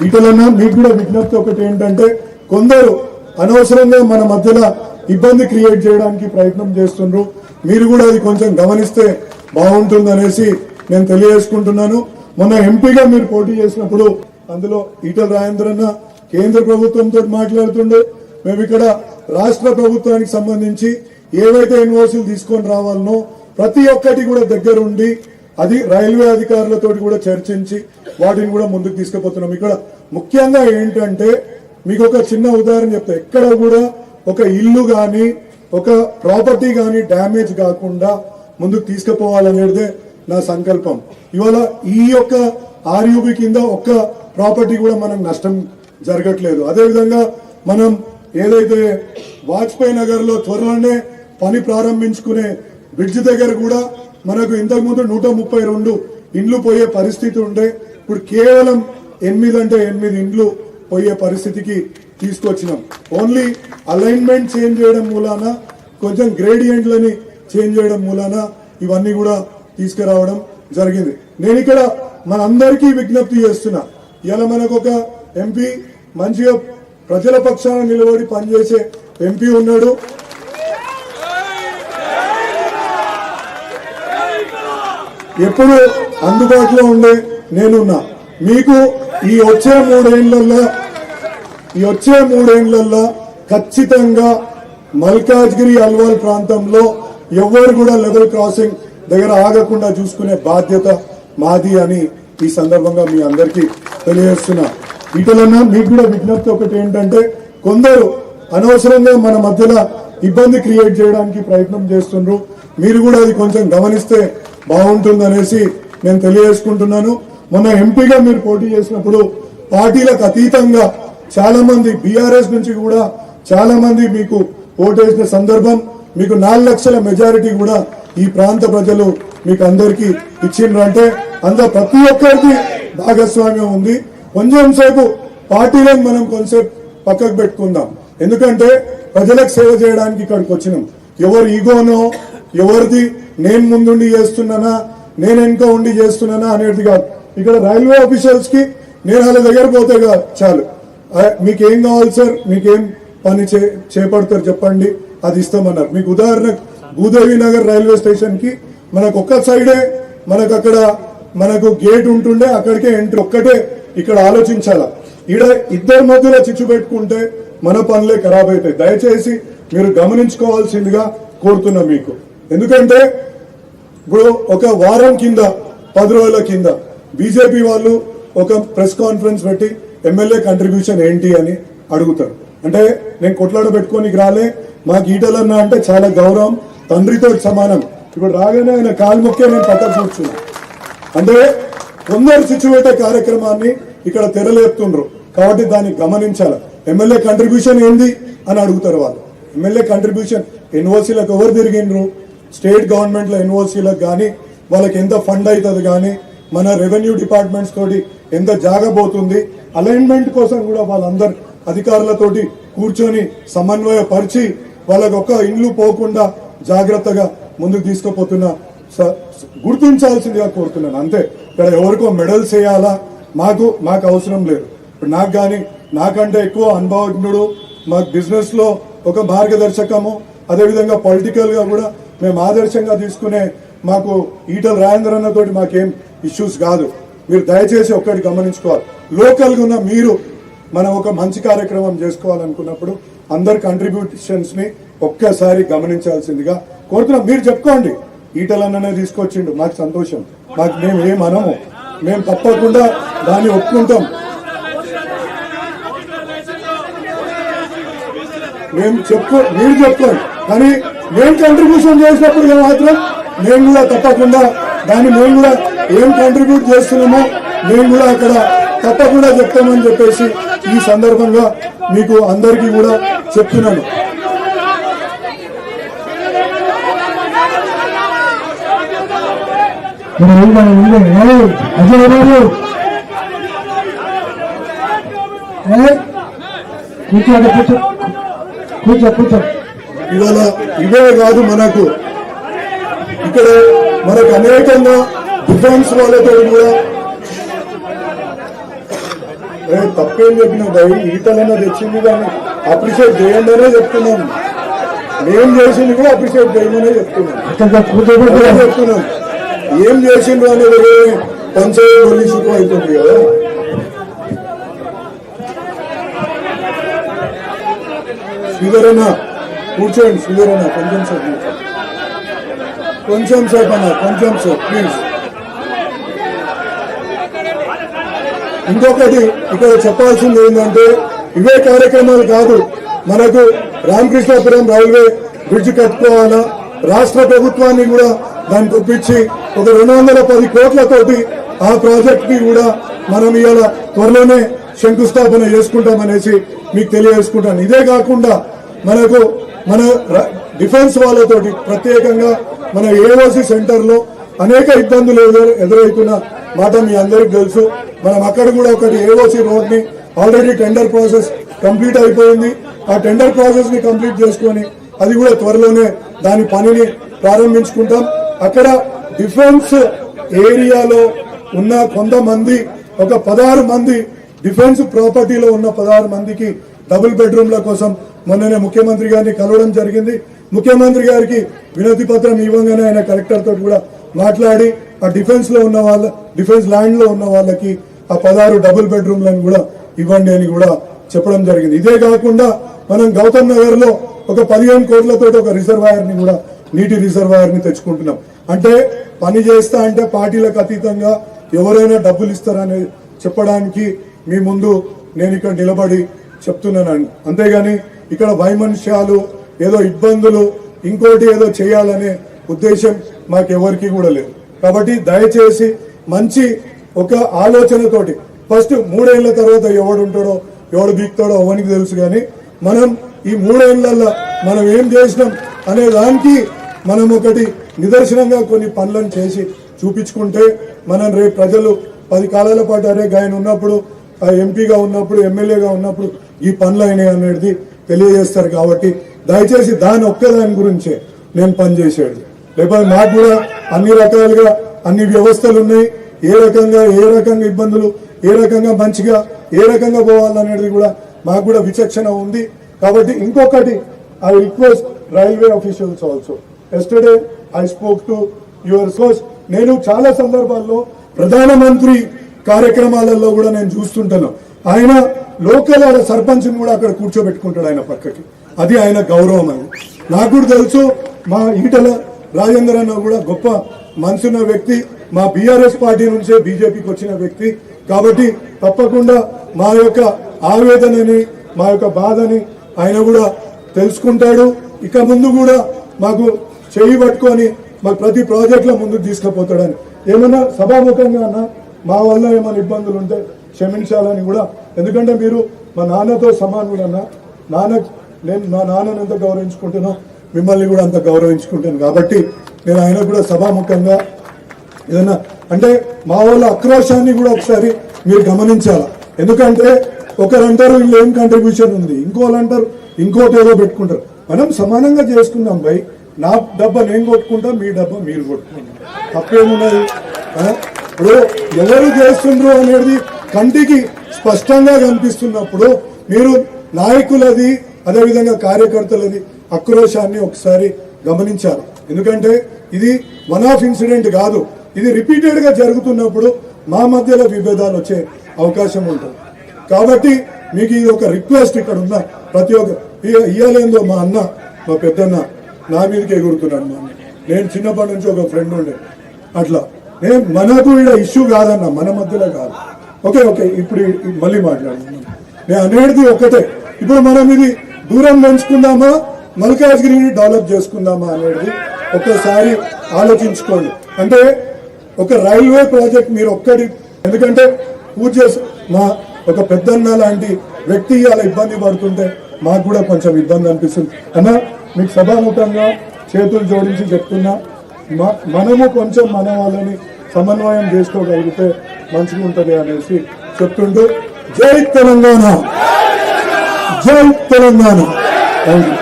ఇటలన్నా మీకు కూడా విజ్ఞప్తి ఒకటి ఏంటంటే కొందరు అనవసరంగా మన మధ్యలో ఇబ్బంది క్రియేట్ చేయడానికి ప్రయత్నం చేస్తున్నారు. మీరు కూడా అది కొంచెం గమనిస్తే బాగుంటుందనేసి నేను తెలియజేసుకుంటున్నాను. మొన్న ఎంపీగా మీరు పోటీ చేసినప్పుడు అందులో ఈటల రాజేంద్రన్న కేంద్ర ప్రభుత్వంతో మాట్లాడుతుండే, మేము ఇక్కడ రాష్ట్ర ప్రభుత్వానికి సంబంధించి ఏవైతే ఎన్ఓసీలు తీసుకొని రావాలనో ప్రతి ఒక్కటి కూడా దగ్గరుండి అది రైల్వే అధికారులతో కూడా చర్చించి వాటిని కూడా ముందుకు తీసుకుపోతున్నాం. ఇక్కడ ముఖ్యంగా ఏంటంటే మీకు ఒక చిన్న ఉదాహరణ చెప్తా, ఎక్కడ కూడా ఒక ఇల్లు గాని ఒక ప్రాపర్టీ గాని డ్యామేజ్ కాకుండా ముందుకు తీసుకుపోవాలనేదే నా సంకల్పం. ఇవాళ ఈ యొక్క ఆర్యూబీ కింద ఒక్క ప్రాపర్టీ కూడా మనకు నష్టం జరగట్లేదు. అదేవిధంగా మనం ఏదైతే వాజ్పేయి నగర్ లో త్వరలోనే పని ప్రారంభించుకునే బ్రిడ్జ్ దగ్గర కూడా మనకు ఇంతకుముందు 132 ఇండ్లు పోయే పరిస్థితి ఉండే, ఇప్పుడు కేవలం 8 అంటే 8 ఇండ్లు పోయే పరిస్థితికి తీసుకొచ్చినాం. ఓన్లీ అలైన్మెంట్ చేంజ్ చేయడం మూలాన కొంచెం గ్రేడియంట్లని చేంజ్ చేయడం మూలాన ఇవన్నీ కూడా తీసుకురావడం జరిగింది. నేను ఇక్కడ మనందరికీ విజ్ఞప్తి చేస్తున్నా, ఇలా మనకు ఒక ఎంపీ మంచిగా ప్రజల పక్షాన నిలబడి పనిచేసే ఎంపీ ఉన్నాడు. ఎప్పుడు అందుబాటులో ఉండే నేనున్నా. మీకు ఈ వచ్చే మూడేళ్లలో ఖచ్చితంగా మల్కాజ్గిరి అల్వాల్ ప్రాంతంలో ఎవరు కూడా లెవెల్ క్రాసింగ్ దగ్గర ఆగకుండా చూసుకునే బాధ్యత మాది అని ఈ సందర్భంగా మీ అందరికీ తెలియజేస్తున్నా. ఇటలన్నా మీకు కూడా విజ్ఞప్తి ఒకటి ఏంటంటే కొందరు అనవసరంగా మన మధ్యలో ఇబ్బంది క్రియేట్ చేయడానికి ప్రయత్నం చేస్తున్నారు. మీరు కూడా అది కొంచెం గమనిస్తే బాగుంటుందనేసి నేను తెలియజేసుకుంటున్నాను. మొన్న ఎంపీగా మీరు పోటీ చేసినప్పుడు పార్టీలకు అతీతంగా చాలా మంది బీఆర్ఎస్ నుంచి కూడా చాలా మంది మీకు ఓటేసిన సందర్భం, మీకు 4 లక్షల మెజారిటీ కూడా ఈ ప్రాంత ప్రజలు మీకు అందరికీ ఇచ్చిండ్రు. అంటే అందులో ప్రతి ఒక్కరికి భాగస్వామ్యం ఉంది. కొంచెం సేపు పార్టీలను మనం కొంచెంసేపు పక్కకు పెట్టుకుందాం. ఎందుకంటే ప్రజలకు సేవ చేయడానికి ఇక్కడికి వచ్చినాం. ఎవరు ఈగోనో ఎవరిది నేను ముందుండి చేస్తున్నానా నేను వెనుక ఉండి చేస్తున్నానా అనేది కాదు. ఇక్కడ రైల్వే ఆఫీసర్స్ కి నేను వాళ్ళ దగ్గర పోతే చాలు, మీకేం కావాలి సార్, మీకేం పని చేపడతారు చెప్పండి, అది ఇస్తామన్నారు. మీకు ఉదాహరణకు భూదేవి నగర్ రైల్వే స్టేషన్ కి మనకు ఒక్క సైడే మనకు అక్కడ మనకు గేట్ ఉంటుండే, అక్కడికే ఎంట్రీ ఒక్కటే. ఇక్కడ ఆలోచించాలా, ఈడ ఇద్దరి మధ్యలో చిచ్చు పెట్టుకుంటే మన పనులే ఖరాబ్ అవుతాయి. దయచేసి మీరు గమనించుకోవాల్సిందిగా కోరుతున్నా మీకు. ఎందుకంటే ఇప్పుడు ఒక వారం కింద 10 రోజుల కింద బీజేపీ వాళ్ళు ఒక ప్రెస్ కాన్ఫరెన్స్ పెట్టి ఎమ్మెల్యే కంట్రిబ్యూషన్ ఏంటి అని అడుగుతారు. అంటే నేను కొట్లాడ పెట్టుకోనికి రాలే, మాకు ఈటలన్న అంటే చాలా గౌరవం, తండ్రితో సమానం. ఇప్పుడు రాగానే ఆయన కాలు మొక్కే నేను పక్కకు కూర్చున్నా. అంటే కొందరు చిచ్చుపెట్టే కార్యక్రమాన్ని ఇక్కడ తెరలేపుతుండ్రు కాబట్టి దాన్ని గమనించాలి. ఎమ్మెల్యే కంట్రిబ్యూషన్ ఏంది అని అడుగుతారు వాళ్ళు. ఎమ్మెల్యే కంట్రిబ్యూషన్ ఎన్ఓసీలకు ఎవరు తిరిగిండ్రు, స్టేట్ గవర్నమెంట్ లో ఎన్ఓసీలకు కానీ వాళ్ళకి ఎంత ఫండ్ అవుతుంది కానీ మన రెవెన్యూ డిపార్ట్మెంట్స్ తోటి ఎంత జాగబోతుంది, అలైన్మెంట్ కోసం కూడా వాళ్ళందరు అధికారులతోటి కూర్చొని సమన్వయపరిచి వాళ్ళకి ఒక్క ఇండ్లు పోకుండా జాగ్రత్తగా ముందుకు తీసుకుపోతున్నా గుర్తించాల్సిందిగా కోరుతున్నాను. అంతే, ఇక్కడ ఎవరికో మెడల్స్ వేయాలా మాకు అవసరం లేదు. ఇప్పుడు నాకు కానీ నాకంటే ఎక్కువ అనుభవజ్ఞుడు, మాకు బిజినెస్ లో ఒక మార్గదర్శకము, అదేవిధంగా పొలిటికల్ గా కూడా మేము ఆదర్శంగా తీసుకునే మాకు ఈటల రాజేంద్రన్న తోటి మాకేం ఇష్యూస్ కాదు. మీరు దయచేసి ఒక్కటి గమనించుకోవాలి, లోకల్ గా ఉన్న మీరు మనం ఒక మంచి కార్యక్రమం చేసుకోవాలనుకున్నప్పుడు అందరి కంట్రిబ్యూషన్స్ ని ఒక్కసారి గమనించాల్సిందిగా కోరుతున్నాం. మీరు చెప్పుకోండి, ఈటలన్ననే తీసుకొచ్చిండు, మాకు సంతోషం, మేము ఏమనము, మేము తప్పకుండా దాన్ని ఒప్పుకుంటాం. మీరు చెప్పుకోండి, కానీ మేము కంట్రిబ్యూషన్ చేసినప్పుడు మాత్రం మేము కూడా తప్పకుండా దాన్ని మేము కూడా ఏం కంట్రిబ్యూట్ చేస్తున్నామో మేము కూడా అక్కడ తప్పకుండా చెప్తామని చెప్పేసి ఈ సందర్భంగా మీకు అందరికీ కూడా చెప్తున్నాను. ఇవాళ ఇవే కాదు, మనకు ఇక్కడ మనకు అనేకంగా డిఫెన్స్ వాళ్ళతో కూడా తప్పేం చెప్పినావు భయ్, ఈటలన్నా తెచ్చింది కానీ అప్రిషియేట్ చేయండి అనే చెప్తున్నాం. ఏం చేసింది కూడా అప్రిషియేట్ చేయమనే చెప్తున్నాం. ఏం చేసిండ్రు అనేది పంచాయతీ పోలీసుకు అవుతుంది కదా. శ్రీధరన్న కూర్చోండి, శ్రీధరన్న కొంచెం సేపు అన్న, కొంచెం సేపు ప్లీజ్. ఇంకొకటి ఇక్కడ చెప్పాల్సింది ఏంటంటే ఇవే కార్యక్రమాలు కాదు, మనకు రామకృష్ణాపురం రైల్వే బ్రిడ్జ్ కట్టుకోవాలా, రాష్ట్ర ప్రభుత్వాన్ని కూడా దాన్ని ఒప్పించి ఒక 210 కోట్లతోటి ఆ ప్రాజెక్ట్ కి కూడా మనం ఇవాళ త్వరలోనే శంకుస్థాపన చేసుకుంటామనేసి మీకు తెలియజేసుకుంటాను. ఇదే కాకుండా మనకు మన డిఫెన్స్ వాళ్ళతోటి ప్రత్యేకంగా మన ఏఓసి సెంటర్ లో అనేక ఇబ్బందులు ఎదురవుతున్న మాట మీ అందరికి తెలుసు. మనం అక్కడ కూడా ఒకటి ఏఓసి రోడ్ ని ఆల్రెడీ టెండర్ ప్రాసెస్ కంప్లీట్ అయిపోయింది. ఆ టెండర్ ప్రాసెస్ ని కంప్లీట్ చేసుకొని అది కూడా త్వరలోనే దాని పనిని ప్రారంభించుకుంటాం. అక్కడ డిఫెన్స్ ఏరియాలో ఉన్న కొంతమంది ఒక 16 మంది డిఫెన్స్ ప్రాపర్టీలో ఉన్న 16 మందికి డబుల్ బెడ్రూమ్ల కోసం మొన్ననే ముఖ్యమంత్రి గారిని కలవడం జరిగింది. ముఖ్యమంత్రి గారికి వినతి పత్రం ఇవ్వగానే ఆయన కలెక్టర్ తోటి కూడా మాట్లాడి ఆ డిఫెన్స్ లో ఉన్న డిఫెన్స్ ల్యాండ్ లో ఉన్న వాళ్ళకి ఆ 16 డబుల్ బెడ్రూమ్లను కూడా ఇవ్వండి అని కూడా చెప్పడం జరిగింది. ఇదే కాకుండా మనం గౌతమ్ నగర్ లో ఒక 15 కోట్లతో ఒక రిజర్వాయర్ ని కూడా నీటి రిజర్వాయర్ ని తెచ్చుకుంటున్నాం. అంటే పని చేస్తా అంటే పార్టీలకు అతీతంగా ఎవరైనా డబ్బులు ఇస్తారని చెప్పడానికి మీ ముందు నేను ఇక్కడ నిలబడి చెప్తున్నాను. అంతేగాని ఇక్కడ వైమనుష్యాలు ఏదో ఇబ్బందులు ఇంకోటి ఏదో చేయాలనే ఉద్దేశం మాకెవరికి కూడా లేదు. కాబట్టి దయచేసి మంచి ఒక ఆలోచనతోటి ఫస్ట్ 3 ఏళ్ల తర్వాత ఎవడు ఉంటాడో ఎవడు బీక్తాడో అవనికి తెలుసు. కానీ మనం ఈ 3 ఏళ్లలో మనం ఏం చేసినాం అనే దానికి మనం ఒకటి నిదర్శనంగా కొన్ని పనులను చేసి చూపించుకుంటే మనం రేపు ప్రజలు 10 కాలాల పాటు అరే ఆయన ఉన్నప్పుడు ఎంపీగా ఉన్నప్పుడు ఎమ్మెల్యేగా ఉన్నప్పుడు ఈ పనులు అయినాయి అనేది తెలియజేస్తారు. కాబట్టి దయచేసి దాని ఒక్కదాని గురించే నేను పనిచేసాడు. లేకపోతే మాకు కూడా అన్ని రకాలుగా అన్ని వ్యవస్థలు ఉన్నాయి. ఏ రకంగా ఇబ్బందులు, ఏ రకంగా మంచిగా ఏ రకంగా పోవాలనేది కూడా మాకు కూడా విచక్షణ ఉంది. కాబట్టి ఇంకొకటి I request railway officials also. Yesterday I spoke to your source. నేను చాలా సందర్భాల్లో ప్రధానమంత్రి కార్యక్రమాలలో కూడా నేను చూస్తుంటాను. ఆయన లోకల్ సర్పంచ్ కూడా అక్కడ కూర్చోబెట్టుకుంటాడు ఆయన పక్కకి. అది ఆయన గౌరవం అని నాకు కూడా తెలుసు. మా ఈటల రాజేందర్ అన్న కూడా గొప్ప మనసున్న వ్యక్తి, మా బీఆర్ఎస్ పార్టీ నుంచే బీజేపీకి వచ్చిన వ్యక్తి. కాబట్టి తప్పకుండా మా యొక్క ఆవేదనని మా యొక్క బాధని ఆయన కూడా తెలుసుకుంటాడు. ఇక ముందు కూడా మాకు చేయి పట్టుకొని మాకు ప్రతి ప్రాజెక్టులో ముందుకు తీసుకుపోతాడని ఏమన్నా సభాముఖంగా అన్న మా వల్ల ఏమైనా ఇబ్బందులు ఉంటే క్షమించాలని కూడా. ఎందుకంటే మీరు మా నాన్నతో సమానుడు అన్న. నేను మా నాన్నని ఎంత గౌరవించుకుంటున్నా మిమ్మల్ని కూడా అంత గౌరవించుకుంటాను. కాబట్టి నేను ఆయన కూడా సభాముఖంగా ఏదన్నా అంటే మా వాళ్ళ ఆక్రోశాన్ని కూడా ఒకసారి మీరు గమనించాలా. ఎందుకంటే ఒకరు అంటారు వీళ్ళు ఏం కంట్రిబ్యూషన్ ఉంది, ఇంకోళ్ళు అంటారు ఇంకోటి ఏదో పెట్టుకుంటారు. మనం సమానంగా చేసుకుందాం భయ్. నా డబ్బా నేను కొట్టుకుంటా, మీ డబ్బా మీరు కొట్టుకుంటాం, తప్పేమున్నది. ఇప్పుడు ఎవరు చేస్తుండ్రు అనేది కంటికి స్పష్టంగా కనిపిస్తున్నప్పుడు మీరు నాయకులది అదేవిధంగా కార్యకర్తలది ఆక్రోశాన్ని ఒకసారి గమనించాలి. ఎందుకంటే ఇది వన్ ఆఫ్ ఇన్సిడెంట్ కాదు, ఇది రిపీటెడ్ గా జరుగుతున్నప్పుడు మా మధ్యలో విభేదాలు వచ్చే అవకాశం ఉంటుంది. కాబట్టి మీకు ఇది ఒక రిక్వెస్ట్. ఇక్కడ ఉన్న ప్రతి ఒక్క ఇయ్యాలేందో మా అన్న మా పెద్దన్న నా మీదకి ఎగురుతున్నాడు. నేను చిన్నప్పటి నుంచి ఒక ఫ్రెండ్ ఉండే అట్లా మనకు ఇక్కడ ఇష్యూ కాదన్న, మన మధ్యలో కాదు. ఓకే ఇప్పుడు మళ్ళీ మాట్లాడుతున్నాను. నేను అనేది ఒకటే, ఇప్పుడు మనం ఇది దూరం పెంచుకుందామా మల్కాజ్గిరిని డెవలప్ చేసుకుందామా అనేది ఒక్కసారి ఆలోచించుకోండి. అంటే ఒక రైల్వే ప్రాజెక్ట్ మీరు ఒక్కటి, ఎందుకంటే పూజ మా ఒక పెద్దన్న లాంటి వ్యక్తి అలా ఇబ్బంది పడుతుంటే మాకు కూడా కొంచెం ఇబ్బంది అనిపిస్తుంది. అన్న మీకు సభాముఖంగా చేతులు జోడించి చెప్తున్నా, మనము కొంచెం మన వాళ్ళని సమన్వయం చేసుకోగలిగితే మంచిగా ఉంటుంది అనేసి చెప్తుంటూ జై తెలంగాణ, జై తెలంగాణ. Thank you.